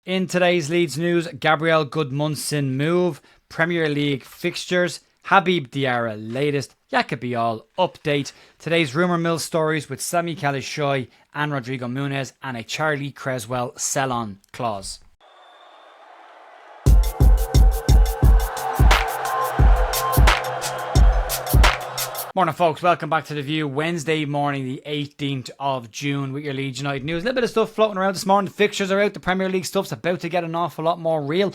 In today's Leeds news, Gabriel Gudmundsson move, Premier League fixtures, Habib Diarra latest, Bijol update, today's rumour mill stories with Sami Kilicsoy and Rodrigo Muniz, and a Charlie Cresswell Sell On clause. Morning folks, welcome back to The View. Wednesday morning, the 18th of June with your Leeds United news. A little bit of stuff floating around this morning. The fixtures are out, the Premier League stuff's about to get an awful lot more real.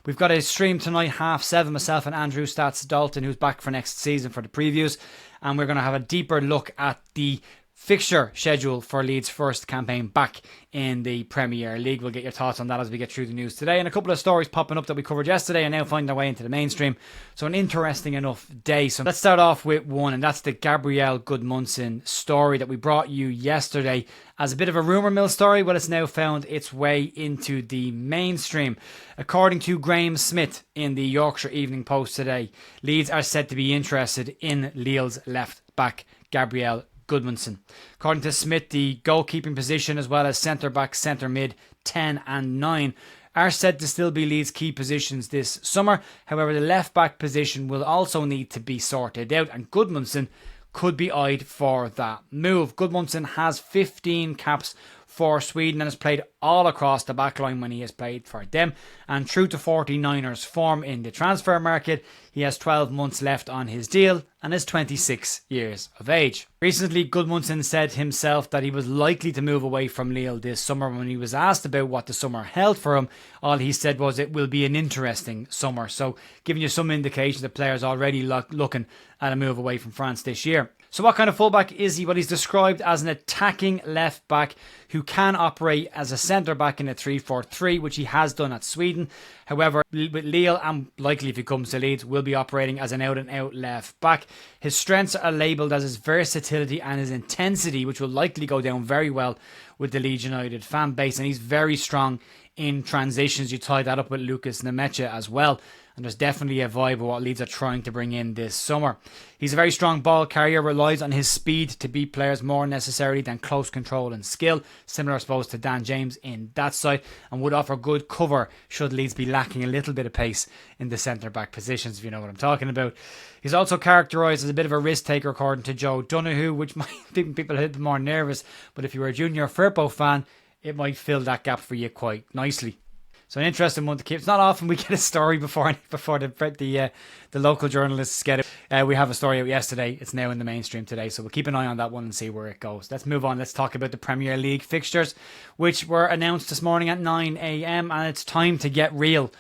We've got a stream tonight, 7:30, myself and Andrew Stats Dalton, who's back for next season for the previews. And we're going to have a deeper look at the fixture schedule for Leeds' first campaign back in the Premier League. We'll get your thoughts on that as we get through the news today. And a couple of stories popping up that we covered yesterday and now find their way into the mainstream. So an interesting enough day. So let's start off with one, and that's the Gabriel Gudmundsson story that we brought you yesterday as a bit of a rumour mill story. Well, it's now found its way into the mainstream. According to Graham Smith in the Yorkshire Evening Post today, Leeds are said to be interested in Lille's left back Gabriel Gudmundsson. According to Smith, the goalkeeping position as well as centre back, centre mid 10 and 9 are said to still be Leeds' key positions this summer. However, the left back position will also need to be sorted out, and Gudmundsson could be eyed for that move. Gudmundsson has 15 caps for Sweden and has played all across the backline when he has played for them. And true to 49ers form in the transfer market, he has 12 months left on his deal and is 26 years of age. Recently, Gudmundsson said himself that he was likely to move away from Lille this summer. When he was asked about what the summer held for him, all he said was it will be an interesting summer. So giving you some indication that players already looking at a move away from France this year. So what kind of fullback is he? Well, he's described as an attacking left back who can operate as a centre back in a 3-4-3, which he has done at Sweden. However, with Lille, and likely if he comes to Leeds, will be operating as an out-and-out left back. His strengths are labelled as his versatility and his intensity, which will likely go down very well with the Leeds United fan base. And he's very strong in transitions. You tie that up with Lucas Nemecha as well. And there's definitely a vibe of what Leeds are trying to bring in this summer. He's a very strong ball carrier, relies on his speed to beat players more necessarily than close control and skill. Similar, I suppose, to Dan James in that side, and would offer good cover should Leeds be lacking a little bit of pace in the centre-back positions, if you know what I'm talking about. He's also characterised as a bit of a risk-taker, according to Joe Donoghue, which might make people a little bit more nervous, but if you were a Junior Firpo fan, it might fill that gap for you quite nicely. So an interesting one to keep. It's not often we get a story before the local journalists get it. We have a story out yesterday. It's now in the mainstream today. So we'll keep an eye on that one and see where it goes. Let's move on. Let's talk about the Premier League fixtures, which were announced this morning at 9 a.m. And it's time to get real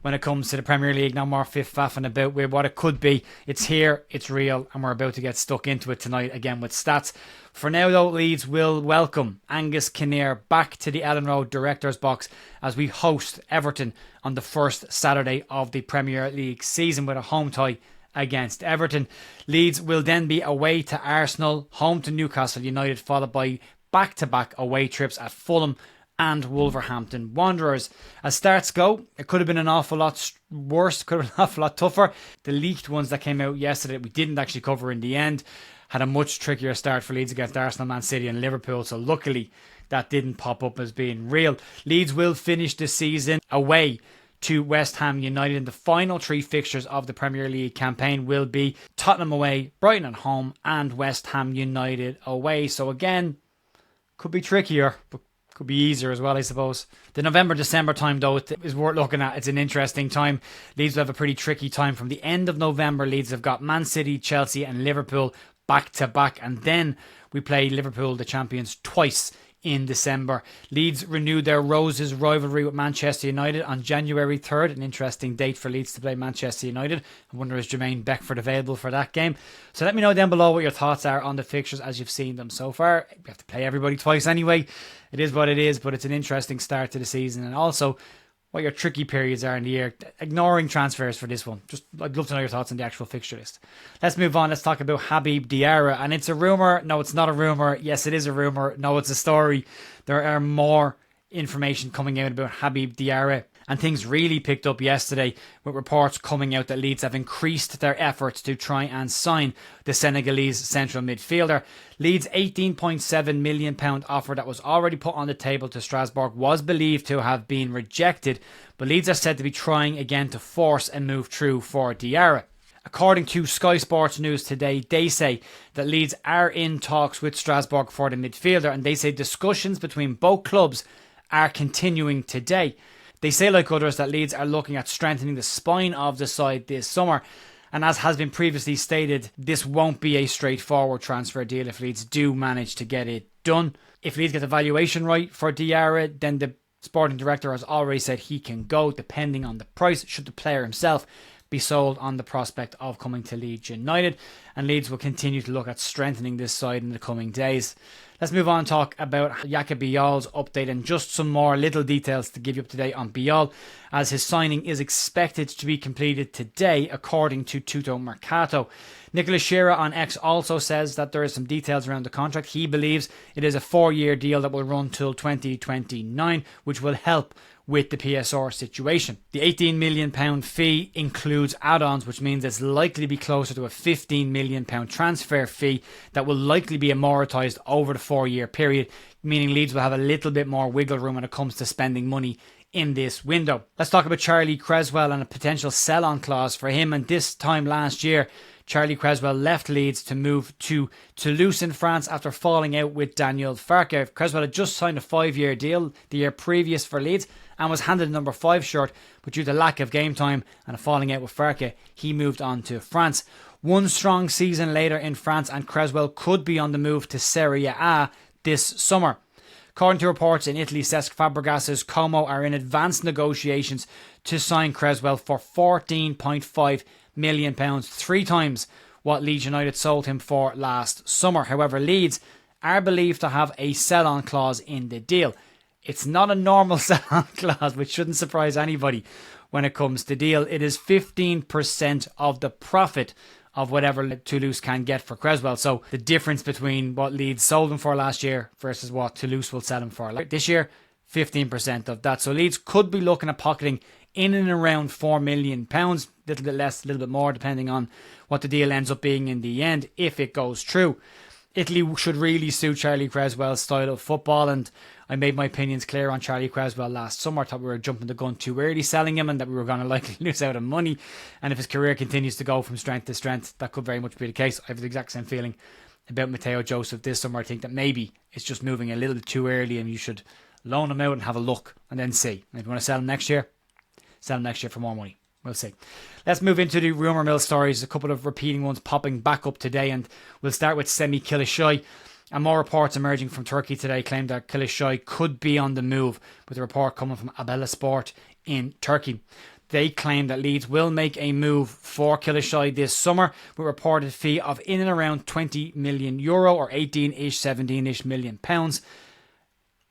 when it comes to the Premier League. No more fiff-faffing about with what it could be. It's here, it's real, and we're about to get stuck into it tonight again with stats. For now though, Leeds will welcome Angus Kinnear back to the Ellen Road Directors Box as we host Everton on the first Saturday of the Premier League season with a home tie against Everton. Leeds will then be away to Arsenal, home to Newcastle United, followed by back-to-back away trips at Fulham and Wolverhampton Wanderers. As starts go, it could have been an awful lot worse, could have been an awful lot tougher. The leaked ones that came out yesterday we didn't actually cover in the end had a much trickier start for Leeds against Arsenal, Man City and Liverpool, so luckily that didn't pop up as being real. Leeds will finish the season away to West Ham United, and the final three fixtures of the Premier League campaign will be Tottenham away, Brighton at home and West Ham United away. So again, could be trickier, but could be easier as well, I suppose. The November-December time, though, is worth looking at. It's an interesting time. Leeds will have a pretty tricky time. From the end of November, Leeds have got Man City, Chelsea and Liverpool back-to-back. And then we play Liverpool, the champions, twice in December. Leeds renewed their Roses rivalry with Manchester United on January 3rd. An interesting date for Leeds to play Manchester United. I wonder, is Jermaine Beckford available for that game? So let me know down below what your thoughts are on the fixtures as you've seen them so far. We have to play everybody twice anyway. It is what it is, but it's an interesting start to the season. And also what your tricky periods are in the year, ignoring transfers for this one. I'd love to know your thoughts on the actual fixture list. Let's move on. Let's talk about Habib Diarra. And it's a rumour. No, it's not a rumour. Yes, it is a rumour. No, it's a story. There are more information coming out about Habib Diarra. And things really picked up yesterday with reports coming out that Leeds have increased their efforts to try and sign the Senegalese central midfielder. Leeds' £18.7 million offer that was already put on the table to Strasbourg was believed to have been rejected, but Leeds are said to be trying again to force a move through for Diarra. According to Sky Sports News today, they say that Leeds are in talks with Strasbourg for the midfielder, and they say discussions between both clubs are continuing today. They say, like others, that Leeds are looking at strengthening the spine of the side this summer. And as has been previously stated, this won't be a straightforward transfer deal if Leeds do manage to get it done. If Leeds get the valuation right for Diarra, then the sporting director has already said he can go, depending on the price, should the player himself be sold on the prospect of coming to Leeds United. And Leeds will continue to look at strengthening this side in the coming days. Let's move on and talk about Jakub Bijol's update and just some more little details to give you up to date on Bijol, as his signing is expected to be completed today, according to Tutto Mercato. Nicolas Shearer on X also says that there is some details around the contract. He believes it is a 4-year deal that will run till 2029, which will help with the PSR situation. The £18 million fee includes add-ons, which means it's likely to be closer to a £15 million transfer fee that will likely be amortised over the 4-year period, meaning Leeds will have a little bit more wiggle room when it comes to spending money in this window. Let's talk about Charlie Creswell and a potential sell-on clause for him. And this time last year, Charlie Creswell left Leeds to move to Toulouse in France after falling out with Daniel Farke. Creswell had just signed a 5-year deal the year previous for Leeds and was handed a number 5 shirt, but due to lack of game time and a falling out with Farke, he moved on to France. One strong season later in France, and Creswell could be on the move to Serie A this summer. According to reports in Italy, Cesc Fabregas's Como are in advanced negotiations to sign Creswell for £14.5 million, 3 times what Leeds United sold him for last summer. However, Leeds are believed to have a sell-on clause in the deal. It's not a normal sell-on clause, which shouldn't surprise anybody when it comes to deal. It is 15% of the profit of whatever Toulouse can get for Creswell. So the difference between what Leeds sold him for last year versus what Toulouse will sell him for this year, 15% of that. So Leeds could be looking at pocketing in and around £4 million, a little bit less, a little bit more, depending on what the deal ends up being in the end, if it goes through. Italy should really suit Charlie Creswell's style of football, and I made my opinions clear on Charlie Creswell last summer. I thought we were jumping the gun too early selling him and that we were going to likely lose out on money. And if his career continues to go from strength to strength, that could very much be the case. I have the exact same feeling about Mateo Joseph this summer. I think that maybe it's just moving a little bit too early and you should loan him out and have a look and then see. And if you want to sell him next year, sell him next year for more money. We'll see. Let's move into the rumour mill stories. A couple of repeating ones popping back up today, and we'll start with Semih Kilicsoy. And more reports emerging from Turkey today claim that Kilicsoy could be on the move, with a report coming from Abela Sport in Turkey. They claim that Leeds will make a move for Kilicsoy this summer with a reported fee of in and around €20 million or 18-ish, 17-ish million pounds.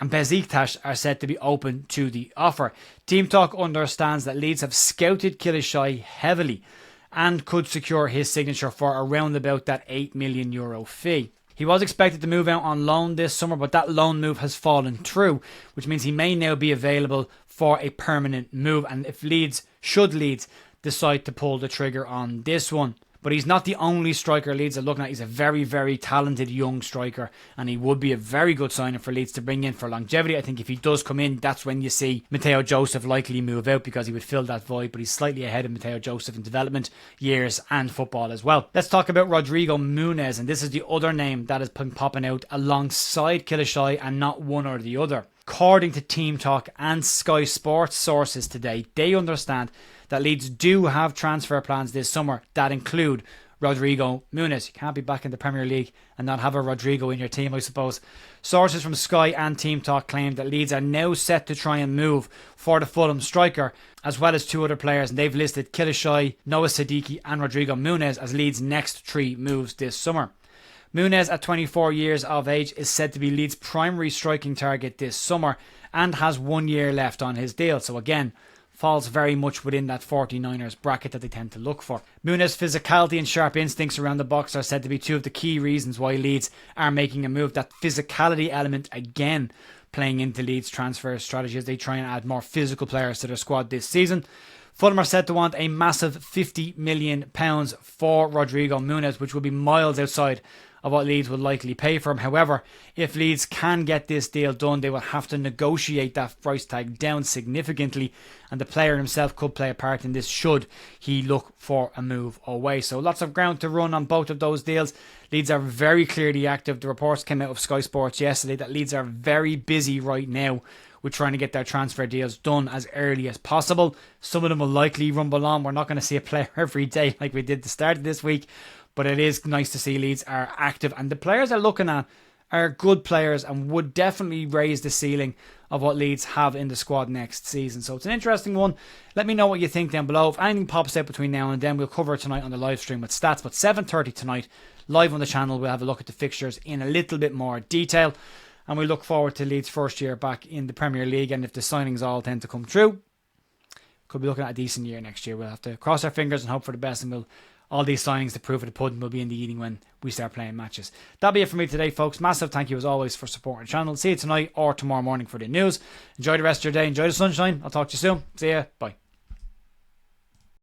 And Besiktas are said to be open to the offer. Team Talk understands that Leeds have scouted Kilicsoy heavily and could secure his signature for around about that €8 million fee. He was expected to move out on loan this summer, but that loan move has fallen through, which means he may now be available for a permanent move. And if Leeds decide to pull the trigger on this one. But he's not the only striker Leeds are looking at. He's a very, very talented young striker, and he would be a very good signing for Leeds to bring in for longevity. I think if he does come in, that's when you see Mateo Joseph likely move out, because he would fill that void, but he's slightly ahead of Mateo Joseph in development years and football as well. Let's talk about Rodrigo Muniz, and this is the other name that has been popping out alongside Kilicsoy and not one or the other. According to Team Talk and Sky Sports sources today, they understand that Leeds do have transfer plans this summer that include Rodrigo Muniz. You can't be back in the Premier League and not have a Rodrigo in your team, I suppose. Sources from Sky and Team Talk claim that Leeds are now set to try and move for the Fulham striker, as well as 2 other players, and they've listed Kilicsoy, Noah Siddiqui and Rodrigo Muniz as Leeds' next 3 moves this summer. Muniz, at 24 years of age, is said to be Leeds' primary striking target this summer and has 1 year left on his deal. So again, falls very much within that 49ers bracket that they tend to look for. Muniz's physicality and sharp instincts around the box are said to be 2 of the key reasons why Leeds are making a move. That physicality element again playing into Leeds' transfer strategy as they try and add more physical players to their squad this season. Fulham are said to want a massive £50 million for Rodrigo Muniz, which will be miles outside of what Leeds would likely pay for him. However, if Leeds can get this deal done, they will have to negotiate that price tag down significantly, and the player himself could play a part in this should he look for a move away. So lots of ground to run on both of those deals. Leeds are very clearly active. The reports came out of Sky Sports yesterday that Leeds are very busy right now with trying to get their transfer deals done as early as possible. Some of them will likely rumble on. We're not going to see a player every day like we did the start of this week, but it is nice to see Leeds are active, and the players they're looking at are good players and would definitely raise the ceiling of what Leeds have in the squad next season. So it's an interesting one. Let me know what you think down below. If anything pops out between now and then, we'll cover it tonight on the live stream with stats. But 7:30 tonight, live on the channel, we'll have a look at the fixtures in a little bit more detail. And we look forward to Leeds' first year back in the Premier League. And if the signings all tend to come true, could be looking at a decent year next year. We'll have to cross our fingers and hope for the best. And all these signings, the proof of the pudding, will be in the eating when we start playing matches. That'll be it for me today, folks. Massive thank you as always for supporting the channel. See you tonight or tomorrow morning for the news. Enjoy the rest of your day. Enjoy the sunshine. I'll talk to you soon. See ya. Bye.